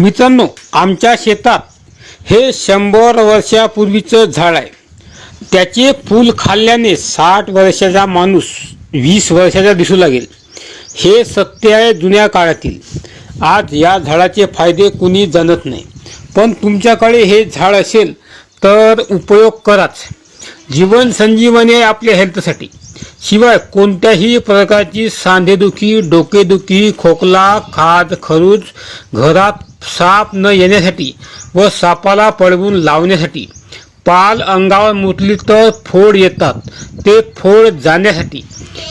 मित्रांनो, आमच्या शेतात हे 100 वर्षापूर्वीचं झाड आहे. त्याचे फूल खाल्ल्याने 60 वर्षाचा माणूस 20 वर्षाचा दिसू लागेल. हे सत्य आहे जुन्या काळातील. आज या झाडाचे फायदे कुणी जाणत नाही, पण तुमच्याकडे हे झाड असेल तर उपयोग कराच. जीवन संजीवनी आहे आपल्या हेल्थसाठी. शिवाय कोणत्याही प्रकारची सांधेदुखी, डोकेदुखी, खोकला, खाज, खरूज, घरात साप न येण्यासाठी व सापाला पळवून लावण्यासाठी, पाल अंगावर मुतली तर फोड येतात ते फोड जाण्यासाठी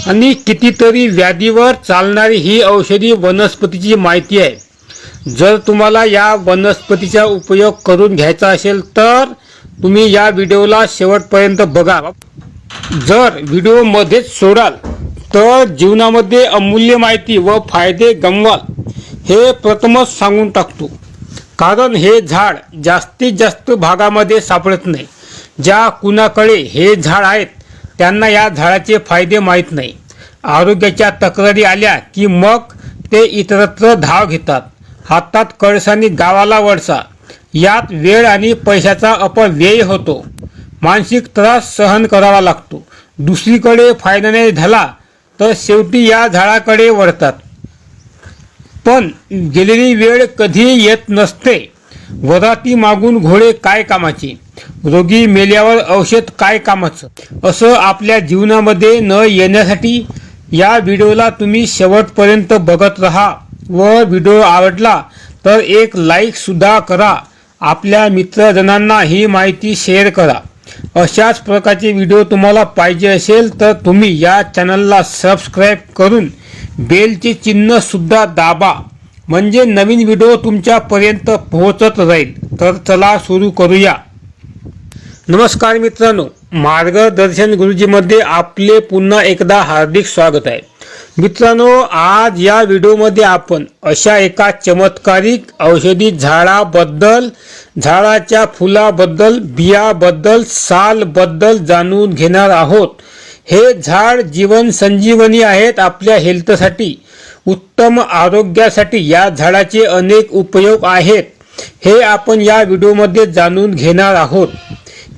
आणि कितीतरी व्याधीवर चालणारी ही औषधी वनस्पतीची माहिती आहे. जर तुम्हाला या वनस्पतीचा उपयोग करून घ्यायचा असेल तर तुम्ही या व्हिडिओला शेवटपर्यंत बघा. जर व्हिडिओ मध्येच सोडाल तर जीवनामध्ये अमूल्य माहिती व फायदे गमवाल हे प्रथमच सांगून टाकतो. कारण हे झाड जास्तीत जास्त भागामध्ये सापडत नाही. ज्या कुणाकडे हे झाड आहेत त्यांना या झाडाचे फायदे माहीत नाही. आरोग्याच्या तक्रारी आल्या की मग ते इतरत्र धाव घेतात. हातात कळसानी गावाला वळसा. यात वेळ आणि पैशाचा अपव्यय होतो. मानसिक त्रास सहन करावा लागतो. दुसरीकडे फायदा नाही झाला तर शेवटी या झाडाकडे वळतात. पण गेलेली वेळ कधी येत नसते. वराती मागून घोडे काय कामाचे, रोगी मेल्यावर औषध काय कामाचं, असं आपल्या जीवनामध्ये न येण्यासाठी या व्हिडिओला तुम्ही शेवटपर्यंत बघत राहा. व व्हिडिओ आवडला तर एक लाईक सुद्धा करा. आपल्या मित्रजनांना ही माहिती शेअर करा. अशाच प्रकारचे व्हिडिओ तुम्हाला पाहिजे असेल तर तुम्ही या चॅनलला सबस्क्राईब करून बेलचे चिन्ह सुद्धा दाबा, म्हणजे नवीन व्हिडिओ तुमच्यापर्यंत पोहोचत राहील. तर चला सुरू करूया. नमस्कार मित्रांनो, मार्गदर्शन गुरुजीमध्ये आपले पुन्हा एकदा हार्दिक स्वागत आहे. मित्रांनो, आज या व्हिडिओमध्ये आपण अशा एका चमत्कारिक औषधी झाडाबद्दल, झाडाच्या फुलाबद्दल, बियाबद्दल, सालबद्दल जाणून घेणार आहोत. हे झाड जीवन संजीवनी आहेत आपल्या हेल्थसाठी, उत्तम आरोग्यासाठी. या झाडाचे अनेक उपयोग आहेत, हे आपण या व्हिडिओमध्ये जाणून घेणार आहोत.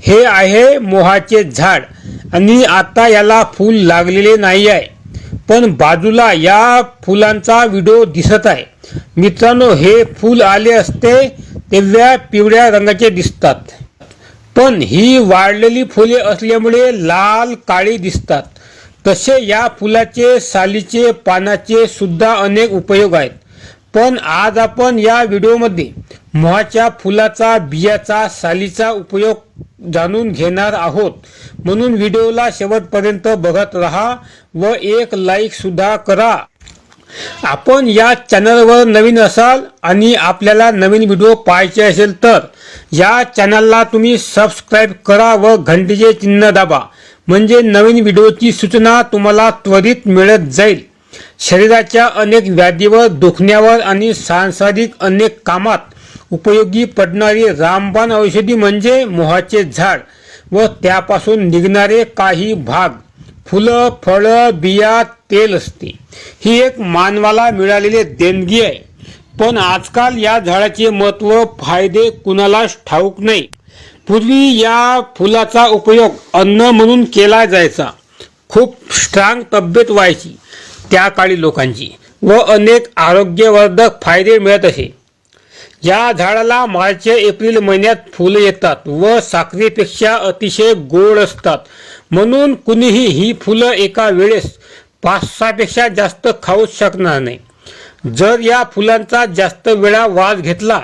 हे आहे मोहाचे झाड आणि आता याला फूल लागलेले नाही आहे, पण बाजूला या फुलांचा व्हिडिओ दिसत आहे. मित्रांनो, हे फूल आले असते तेव्हा पिवळ्या रंगाचे दिसतात, पण ही वाढलेली फुले असल्यामुळे लाल काळी दिसतात. तसे या फुलाचे, सालीचे, पानाचे सुद्धा अनेक उपयोग आहेत. पण आज आपण या व्हिडिओमध्ये मोहाच्या फुलाचा, बियाचा, सालीचा उपयोग जाणून घेणार आहोत. म्हणून व्हिडिओला शेवटपर्यंत बघत राहा व एक लाईक सुद्धा करा. आपण या चॅनलवर नवीन असाल आणि आपल्याला नवीन व्हिडिओ पाहायचे असेल तर या चॅनलला तुम्ही सबस्क्राईब करा व घंटीचे चिन्ह दाबा, म्हणजे नवीन व्हिडिओची सूचना तुम्हाला त्वरित मिळत जाईल. शरीराच्या अनेक व्याधीवर, दुखण्यावर आणि सांसारिक अनेक कामात उपयोगी पडणारी रामबाण औषधी म्हणजे मोहाचे झाड व त्यापासून निघणारे काही भाग. फुलं, फळं, बिया, तेल असते. ही एक मानवाला मिळालेली देणगी आहे. पण आजकाल या झाडाचे महत्त्व, फायदे कुणालाच ठाऊक नाही. पूर्वी या फुलाचा उपयोग अन्न म्हणून केला जायचा. खूप स्ट्रॉंग तब्येत व्हायची त्या काळी लोकांची व अनेक आरोग्यवर्धक फायदे मिळत असे. या झाडाला मार्च एप्रिल महिन्यात फुलं येतात व साखरेपेक्षा अतिशय गोड असतात. म्हणून कुणीही ही फुलं एका वेळेस 5-6 पेक्षा जास्त खाऊच शकणार नाही. जर या फुलांचा जास्त वेळा वास घेतला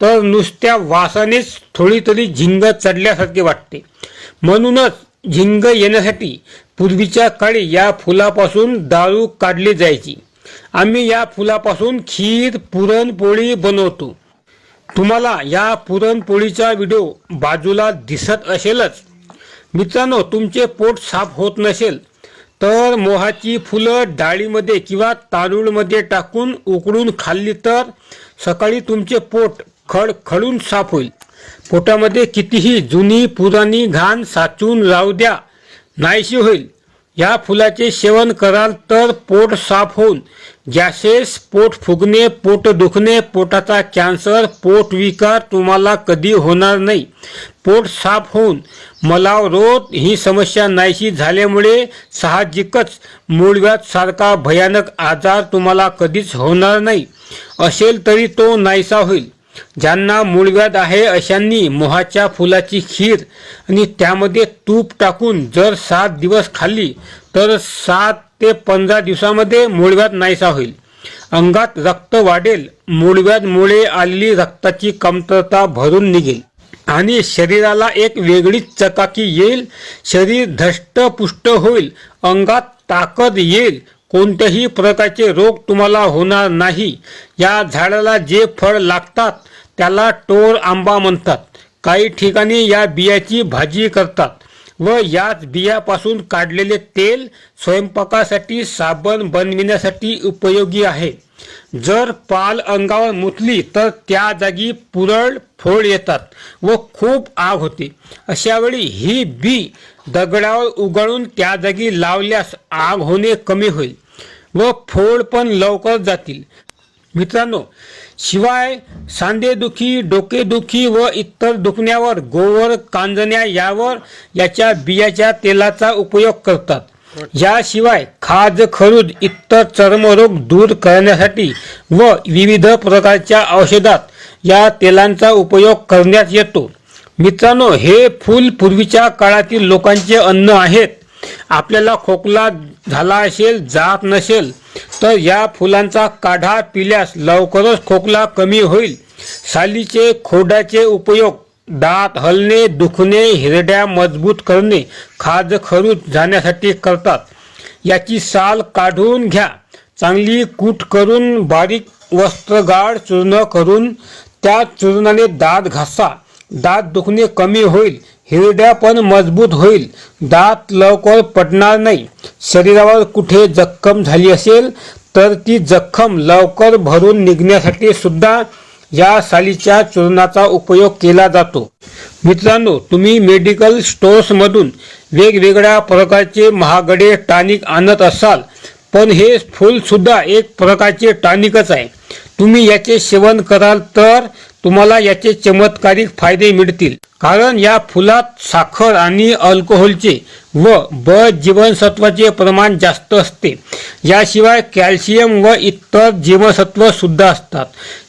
तर नुसत्या वासानेच थोडी तरी झिंग चढल्यासारखे वाटते. म्हणूनच झिंग येण्यासाठी पूर्वीच्या काळी या फुलापासून दारू काढली जायची. आम्ही या फुलापासून खीर, पुरणपोळी बनवतो. तुम्हाला या पुरणपोळीचा व्हिडिओ बाजूला दिसत असेलच. मित्रांनो, तुमचे पोट साफ होत नसेल तर मोहाची फुलं डाळीमध्ये किंवा तांदूळमध्ये टाकून उकडून खाल्ली तर सकाळी तुमचे पोट खडखडून साफ होईल. पोटामध्ये कितीही जुनी पुराणी घाण साचून राहू द्या, नाहीशी होईल. या फुलाचे सेवन कराल तर पोट साफ होऊन गॅसेस, पोट फुगणे, पोट दुखणे, पोटाचा कॅन्सर, पोट विकार तुम्हाला कधी होणार नाही. पोट साफ होऊन मलावरोध ही समस्या नाहीशी झाल्यामुळे साहजिकच मूळव्याध सारखा भयानक आजार तुम्हाला कधीच होणार नाही. असेल तरी तो नाहीसा होईल. ज्यांना मूळव्याध आहे अशांनी मोहाच्या फुलाची खीर आणि त्यामध्ये तूप टाकून जर 7 दिवस खाल्ली तर 7 ते 15 दिवसामध्ये मूळव्याध नाहीसा होईल. अंगात रक्त वाढेल, मूळव्याधमुळे आलेली रक्ताची कमतरता भरून निघेल आणि शरीराला एक वेगळीच चकाकी येईल. शरीर धष्टपुष्ट होईल, अंगात ताकद येईल, कोणत्याही प्रकारचे रोग तुम्हाला होणार नाही. या झाडाला जे फळ लागतात त्याला टोर आंबा म्हणतात. काही ठिकाणी या बियाची भाजी करतात व याच बियापासून काढलेले तेल स्वयंपाकासाठी, साबण बनविण्यासाठी उपयोगी आहे. जर पाल अंगावर मुतली तर त्या जागी पुरळ फोड येतात व खूप आग होते. अशावेळी ही बी दगडावर उगाळून त्या जागी लावल्यास आग होणे कमी होईल व फोड पण लवकर जातील. मित्रांनो, शिवाय सांधेदुखी, डोकेदुखी व इतर दुखण्यावर गोवर, कांजण्या यावर याच्या बियाच्या तेलाचा उपयोग करतात. याशिवाय खाज, खरूज इतर चर्मरोग दूर करण्यासाठी व विविध प्रकारच्या औषधात या तेलांचा उपयोग करण्यात येतो. मित्रांनो, हे फूल पूर्वीच्या काळातील लोकांचे अन्न आहेत. आपल्याला खोकला झाला असेल, जात नसेल तर या फुलांचा काढा पिल्यास लवकरच खोकला कमी होईल. सालीचे, खोडाचे उपयोग दात हलणे, दुखणे, हिरड्या मजबूत करणे, खाज खरूज जाण्यासाठी करतात. याची साल काढून घ्या, चांगली कूट करून बारीक वस्त्रगाळ चूर्ण करून त्या चूर्णाने दात घासा. दात दुखणे कमी होईल, हिरड्या पण मजबूत होईल, दात लवकर पडणार नाही. शरीरावर कुठे जखम झाली असेल तर ती जखम लवकर भरून निघण्यासाठी सुद्धा या सालीच्या चूर्णाचा उपयोग केला जातो. मित्रांनो, तुम्ही मेडिकल स्टोर्समधून वेगवेगळ्या प्रकारचे महागडे टॉनिक आणत असाल, पण हे फूलसुद्धा एक प्रकारचे टॉनिकच आहे. तुम्ही याचे सेवन कराल तर तुम्हाला याचे चमत्कारिक फायदे मिळतील. कारण या फुलात साखर आणि अल्कोहोलचे व ब जीवनसत्वाचे प्रमाण जास्त असते. याशिवाय कॅल्शियम व इतर जीवनसत्व सुद्धा असतात.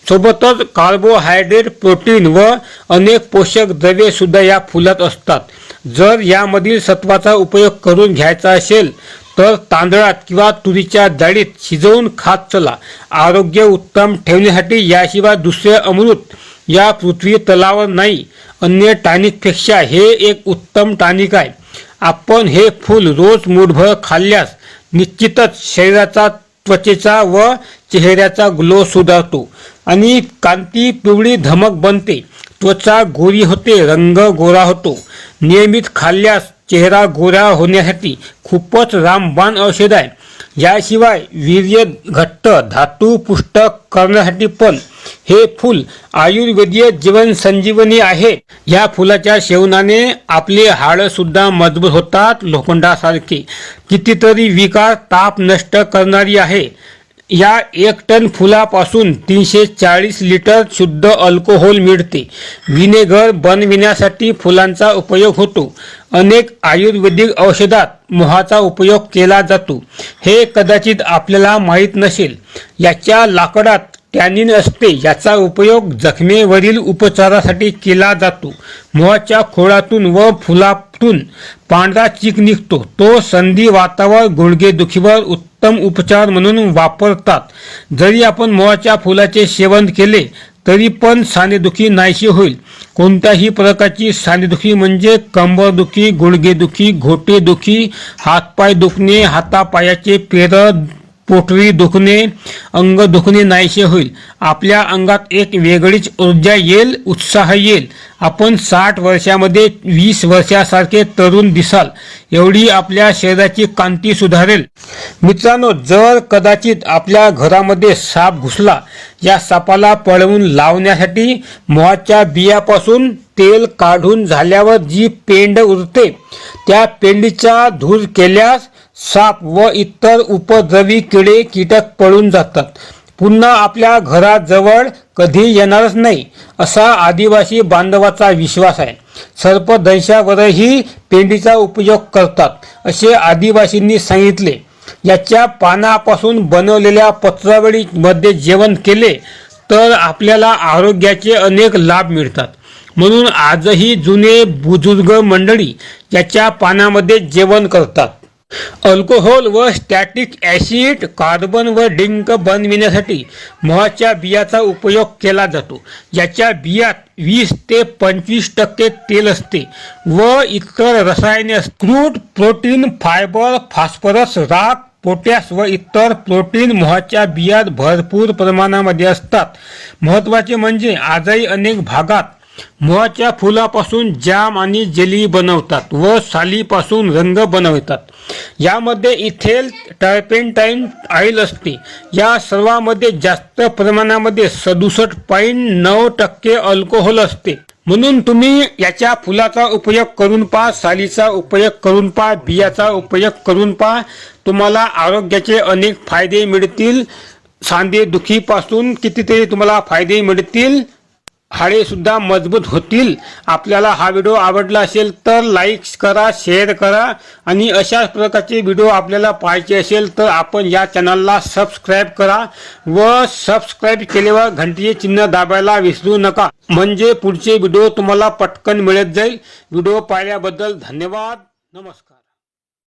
सोबतच कार्बोहायड्रेट, प्रोटीन व अनेक पोषक द्रव्ये सुद्धा या फुलात असतात. जर यामधील सत्वाचा उपयोग करून घ्यायचा असेल तर तांदळात किंवा तुरीच्या डाळीत शिजवून खात चला. आरोग्य उत्तम ठेवण्यासाठी याशिवाय दुसरे अमृत या पृथ्वी तलावर नाही. अन्य टॉनिकपेक्षा हे एक उत्तम टॉनिक आहे. आपण हे फूल रोज मूठभर खाल्ल्यास निश्चितच शरीराचा, त्वचेचा व चेहऱ्याचा ग्लो सुधारतो आणि कांती पिवळी धमक बनते. त्वचा गोरी होते, रंग गोरा होतो. नियमित खाल्ल्यास चेहरा गोरा होण्यासाठी खूपच रामबाण औषध आहे. याशिवाय वीर्य घट्ट, धातू पुष्ट करण्यासाठी पण हे फूल आयुर्वेदीय जीवन संजीवनी आहे. या फुलाच्या सेवनाने आपले हाडं सुद्धा मजबूत होतात. लोखंडासारखे कितीतरी विकार, ताप नष्ट करणारी आहे. या 1 टन फुलापासून 340 लिटर शुद्ध अल्कोहोल मिळते. व्हिनेगर बनविण्यासाठी फुलांचा उपयोग होतो. अनेक आयुर्वेदिक औषधात मोहाचा उपयोग केला जातो. हे कदाचित आपल्याला माहीत नसेल. याच्या लाकडात टॅनिन असते. याचा उपयोग जखमेवरील उपचारासाठी केला जातो. मोहाच्या खोडातून व फुलातून पांढरा चीक निघतो. तो संधिवातावर, गुडघेदुखीवर उत्तम उपचार म्हणून वापरतात. जरी आपण मोहाच्या फुलाचे सेवन केले तरी पण सांधेदुखी नाहीशी होईल. कोणत्याही प्रकारची सांधेदुखी म्हणजे कंबरदुखी, गुडघेदुखी, घोटेदुखी, हातपाय दुखणे, हातापायाचे पेर, पोटरी दुखणे, अंग दुखणे नाहीसे होईल. आपल्या अंगात एक वेगळीच ऊर्जा येईल, उत्साह येईल. आपण 60 वर्षामध्ये 20 वर्षासारखे तरुण दिसाल. एवढी आपल्या शरीराची कांती सुधारेल. मित्रांनो, जर कदाचित आपल्या घरामध्ये साप घुसला, या सापाला पळवून लावण्यासाठी मोहाच्या बियापासून तेल काढून झाल्यावर जी पेंड उरते त्या पेंडीचा धूर केल्यास साप व इतर उपद्रवी किडे कीटक पळून जातात. पुन्हा आपल्या घराजवळ कधी येणारच नाही असा आदिवासी बांधवाचा विश्वास आहे. सर्पदंशावरही पेंडीचा उपयोग करतात असे आदिवासींनी सांगितले. याच्या पानापासून बनवलेल्या पत्रावळीमध्ये जेवण केले तर आपल्याला आरोग्याचे अनेक लाभ मिळतात. म्हणून आजही जुने बुजुर्ग मंडळी याच्या पानामध्ये जेवण करतात. अल्कोहोल व स्टॅटिक ॲसिड, कार्बन व डिंक बनविण्यासाठी मोहाच्या बियाचा उपयोग केला जातो. याच्या बियात 20 ते 25% तेल असते व इतर रसायने असतात. क्रूड, प्रोटीन, फायबर, फॉस्फरस, राख, पोटॅश व इतर प्रोटीन मोहाच्या बियात भरपूर प्रमाणामध्ये असतात. महत्त्वाचे म्हणजे आजही अनेक भागात मोहाच्या फुलापासून जॅम आणि जेली बनवतात व सालीपासून रंग बनवतात. यामध्ये इथेल टर्पेंटाईन ऑइल असते. या सर्वांमध्ये जास्त प्रमाणामध्ये 67.9% अल्कोहोल असते. म्हणून तुम्ही याच्या फुलाचा उपयोग करून पहा, सालीचा उपयोग करून पहा, बियाचा उपयोग करून पहा. तुम्हाला आरोग्याचे अनेक फायदे मिळतील. सांधेदुखीपासून कितीतरी तुम्हाला फायदे मिळतील. हाडे सुद्धा मजबूत होतील. आपल्याला हा व्हिडिओ आवडला असेल तर लाईक करा, शेअर करा आणि अशाच प्रकारचे व्हिडिओ आपल्याला पाहायचे असेल तर आपण या चॅनलला सबस्क्राईब करा व सबस्क्राईब केल्यावर घंटीचे चिन्ह दाबायला विसरू नका, म्हणजे पुढचे व्हिडिओ तुम्हाला पटकन मिळत जाईल. व्हिडिओ पाहिल्याबद्दल धन्यवाद. नमस्कार.